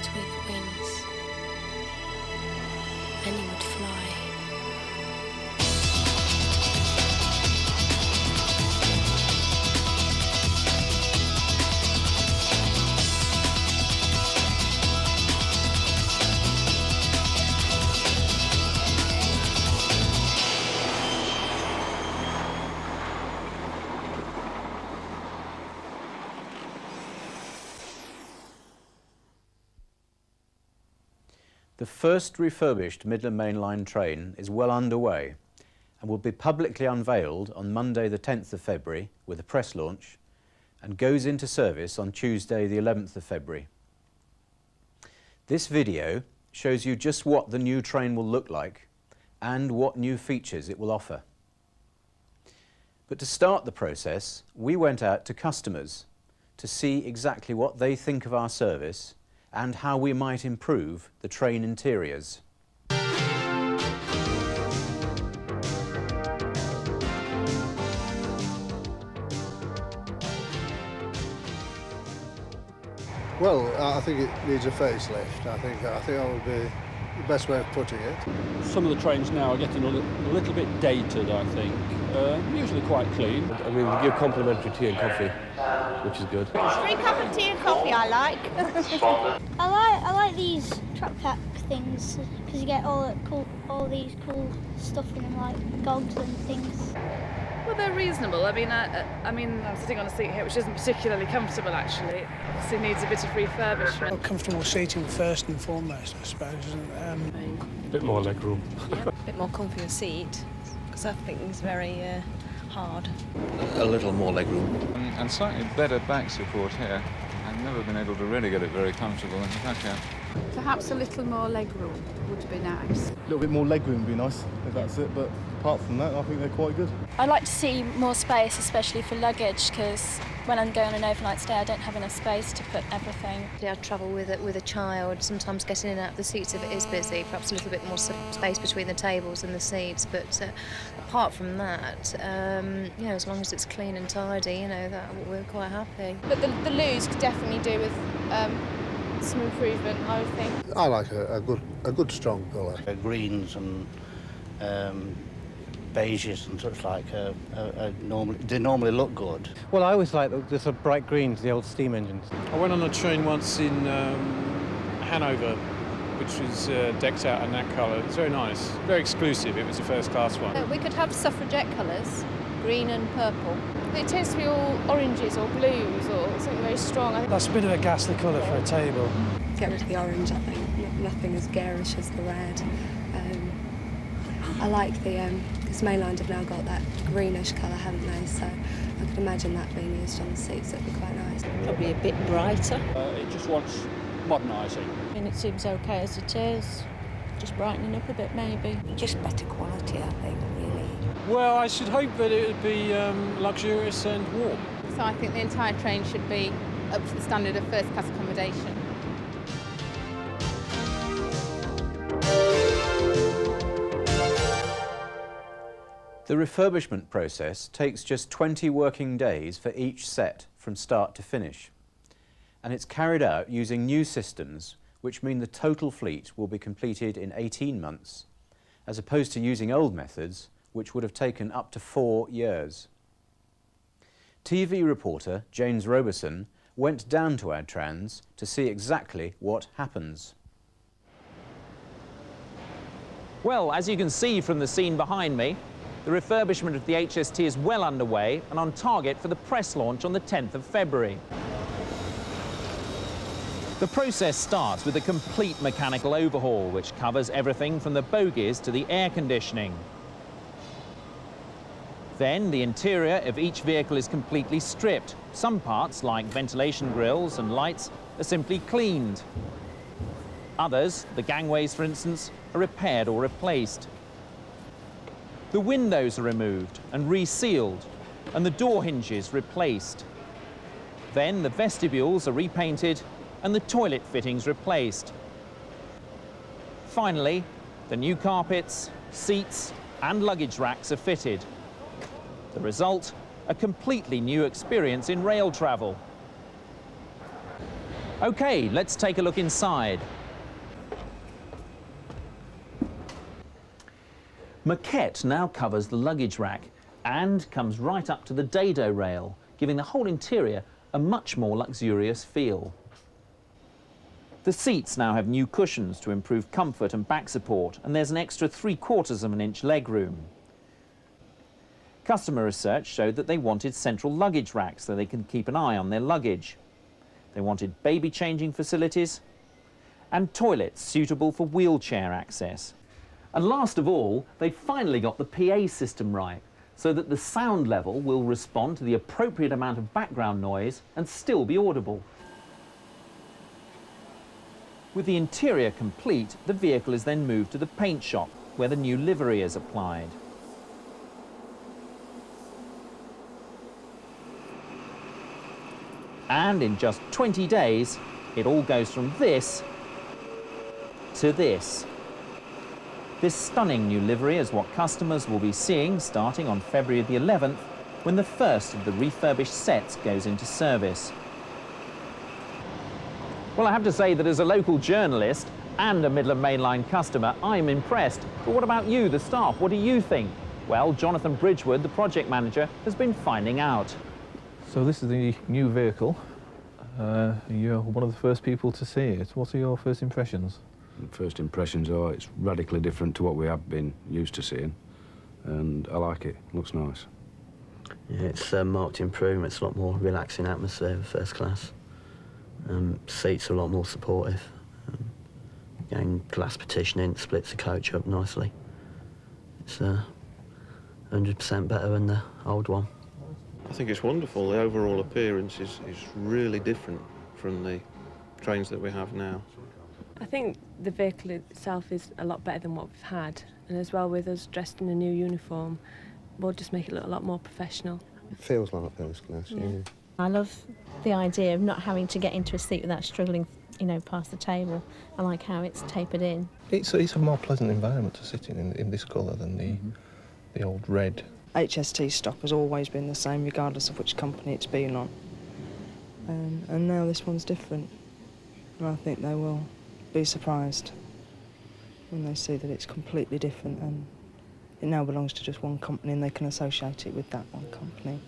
had we the wings, and you would fly. The first refurbished Midland Mainline train is well underway and will be publicly unveiled on Monday the 10th of February with a press launch and goes into service on Tuesday the 11th of February. This video shows you just what the new train will look like and what new features it will offer. But to start the process, we went out to customers to see exactly what they think of our service and how we might improve the train interiors. Well, I think it needs a facelift. I think that would be the best way of putting it. Some of the trains now are getting a little bit dated, I think. Usually quite clean. I mean, we give complimentary tea and coffee, which is good. 3 cup of tea and coffee I like. I like these truck pack things because you get all these cool stuff in them, like gogs and things. Well, they're reasonable. I mean, I'm sitting on a seat here which isn't particularly comfortable, actually. Obviously needs a bit of refurbishment. Well, comfortable seating first and foremost, I suppose. A bit more leg room. Yeah, a bit more comfier seat, because I think it's very hard. A little more leg room. And slightly better back support here. I've never been able to really get it very comfortable in the back here. Perhaps a little more legroom would be nice. A little bit more legroom would be nice, if that's it, but apart from that, I think they're quite good. I'd like to see more space, especially for luggage, because when I'm going on an overnight stay, I don't have enough space to put everything. I travel with a child, sometimes getting in and out of the seats if it is busy, perhaps a little bit more space between the tables and the seats, but apart from that, you know, as long as it's clean and tidy, you know, that we're quite happy. But the loos could definitely do with some improvement, I would think. I like a good strong colour. Greens and beiges and such like they normally look good. Well, I always like the sort of bright greens, the old steam engines. I went on a train once in Hanover, which was decked out in that colour. It's very nice, very exclusive. It was a first-class one. We could have suffragette colours, green and purple. It tends to be all oranges or blues or something very strong. I think that's a bit of a ghastly colour for a table. Get rid of the orange, I think. Nothing as garish as the red. I like because Mainline have now got that greenish colour, haven't they? So I could imagine that being used on the seats. It'd be quite nice. Probably a bit brighter. It just wants modernising. And it seems okay as it is, just brightening up a bit maybe. Just better quality, I think, really. Well, I should hope that it would be luxurious and warm. So I think the entire train should be up to the standard of first-class accommodation. The refurbishment process takes just 20 working days for each set from start to finish. And it's carried out using new systems, which mean the total fleet will be completed in 18 months, as opposed to using old methods, which would have taken up to 4 years. TV reporter James Roberson went down to Adtrans to see exactly what happens. Well, as you can see from the scene behind me, the refurbishment of the HST is well underway and on target for the press launch on the 10th of February. The process starts with a complete mechanical overhaul, which covers everything from the bogies to the air conditioning. Then the interior of each vehicle is completely stripped. Some parts, like ventilation grills and lights, are simply cleaned. Others, the gangways for instance, are repaired or replaced. The windows are removed and resealed, and the door hinges replaced. Then the vestibules are repainted and the toilet fittings replaced. Finally, the new carpets, seats and luggage racks are fitted. The result, a completely new experience in rail travel. OK, let's take a look inside. Moquette now covers the luggage rack and comes right up to the dado rail, giving the whole interior a much more luxurious feel. The seats now have new cushions to improve comfort and back support, and there's an extra 3/4 of an inch legroom. Customer research showed that they wanted central luggage racks so they can keep an eye on their luggage. They wanted baby changing facilities and toilets suitable for wheelchair access. And last of all, they finally got the PA system right, so that the sound level will respond to the appropriate amount of background noise and still be audible. With the interior complete, the vehicle is then moved to the paint shop, where the new livery is applied. And in just 20 days, it all goes from this to this. This stunning new livery is what customers will be seeing starting on February the 11th, when the first of the refurbished sets goes into service. Well, I have to say that as a local journalist and a Midland Mainline customer, I'm impressed. But what about you, the staff? What do you think? Well, Jonathan Bridgewood, the project manager, has been finding out. So this is the new vehicle. You're one of the first people to see it. What are your first impressions? First impressions are it's radically different to what we have been used to seeing, and I like it. Looks nice. Yeah, it's a marked improvement. It's a lot more relaxing atmosphere of first class. Seats are a lot more supportive. Again, glass partitioning splits the coach up nicely. It's 100% better than the old one. I think it's wonderful. The overall appearance is really different from the trains that we have now. I think the vehicle itself is a lot better than what we've had, and as well with us dressed in a new uniform, we'll just make it look a lot more professional. It feels like first class, yeah. I love the idea of not having to get into a seat without struggling, you know, past the table. I like how it's tapered in. It's a more pleasant environment to sit in this colour than the old red. HST stock has always been the same, regardless of which company it's been on. And now this one's different. And I think they will be surprised when they see that it's completely different, and it now belongs to just one company and they can associate it with that one company.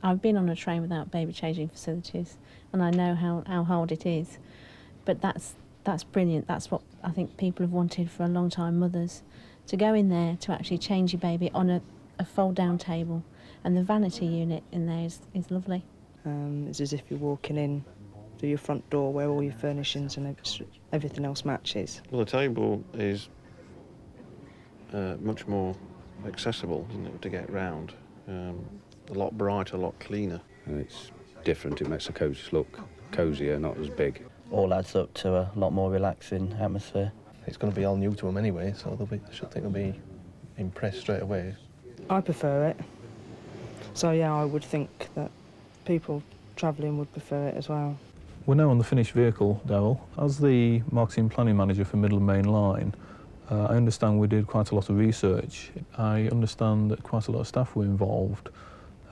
I've been on a train without baby changing facilities, and I know how hard it is. But that's brilliant. That's what I think people have wanted for a long time, mothers. To go in there to actually change your baby on a fold-down table, and the vanity unit in there is lovely. It's as if you're walking in through your front door where all your furnishings and everything else matches. Well, the table is much more accessible, isn't it, to get round. A lot brighter, a lot cleaner. It's different. It makes the coach look cosier, not as big. All adds up to a lot more relaxing atmosphere. It's going to be all new to them anyway, so I should think they'll be impressed straight away. I prefer it. So yeah, I would think that people travelling would prefer it as well. We're now on the finished vehicle, Daryl. As the marketing planning manager for Midland Mainline, I understand we did quite a lot of research. I understand that quite a lot of staff were involved.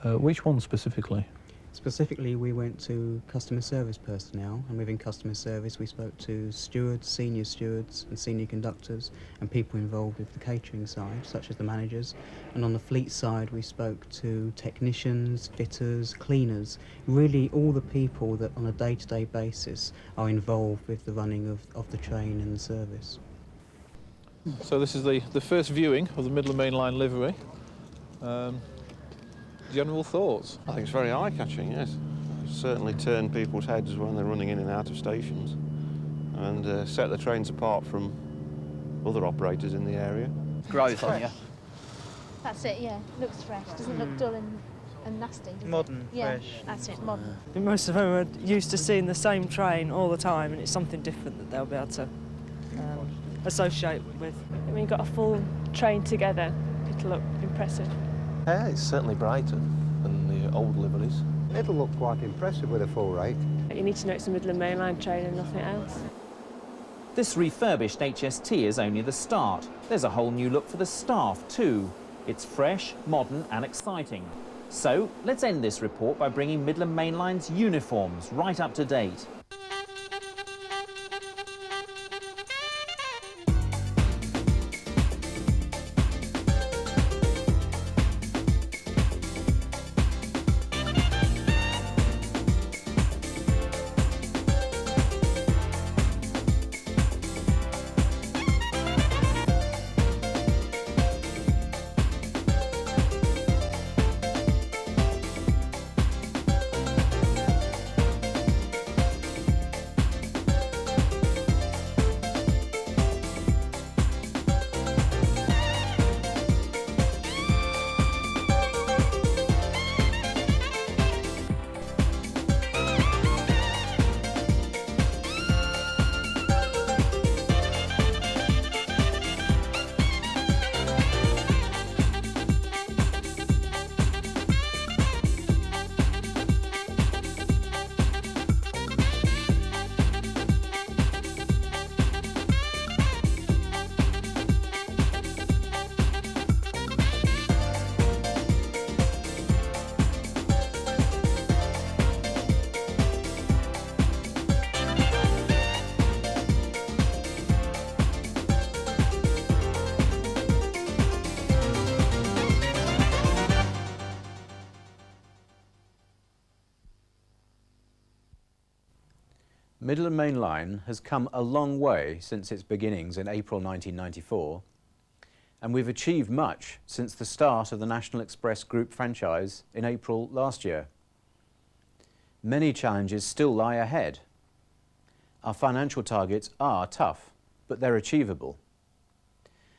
Which one specifically? Specifically, we went to customer service personnel, and within customer service we spoke to stewards and senior conductors and people involved with the catering side, such as the managers. And on the fleet side we spoke to technicians, fitters, cleaners, really all the people that on a day-to-day basis are involved with the running of the train and the service. So this is the first viewing of the Midland Mainline livery. General thoughts? I think it's very eye-catching, yes. It's certainly turned people's heads when they're running in and out of stations, and set the trains apart from other operators in the area. Growth on you. That's it, yeah. Looks fresh. Doesn't look dull and nasty, does Modern, it? Yeah, fresh. that's it, modern. I think most of them are used to seeing the same train all the time, and it's something different that they'll be able to associate with. When you've got a full train together, it'll look impressive. Yeah, it's certainly brighter than the old liveries. It'll look quite impressive with a full rate. You need to know it's a Midland Mainline train and nothing else. This refurbished HST is only the start. There's a whole new look for the staff too. It's fresh, modern and exciting. So let's end this report by bringing Midland Mainline's uniforms right up to date. Midland Mainline has come a long way since its beginnings in April 1994, and we've achieved much since the start of the National Express Group franchise in April last year. Many challenges still lie ahead. Our financial targets are tough, but they're achievable.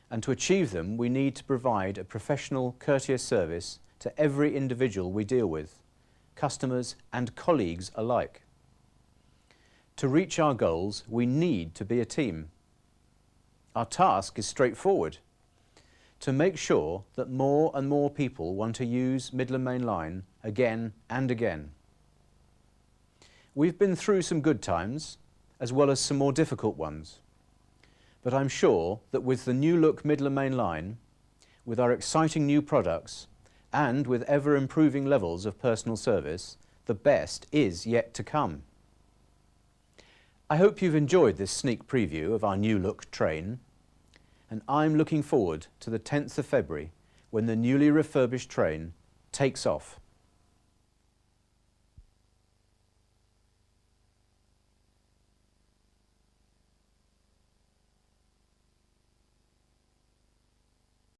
And to achieve them, we need to provide a professional, courteous service to every individual we deal with, customers and colleagues alike. To reach our goals, we need to be a team. Our task is straightforward: to make sure that more and more people want to use Midland Mainline again and again. We've been through some good times, as well as some more difficult ones. But I'm sure that with the new look Midland Mainline, with our exciting new products, and with ever improving levels of personal service, the best is yet to come. I hope you've enjoyed this sneak preview of our new look train, and I'm looking forward to the 10th of February when the newly refurbished train takes off.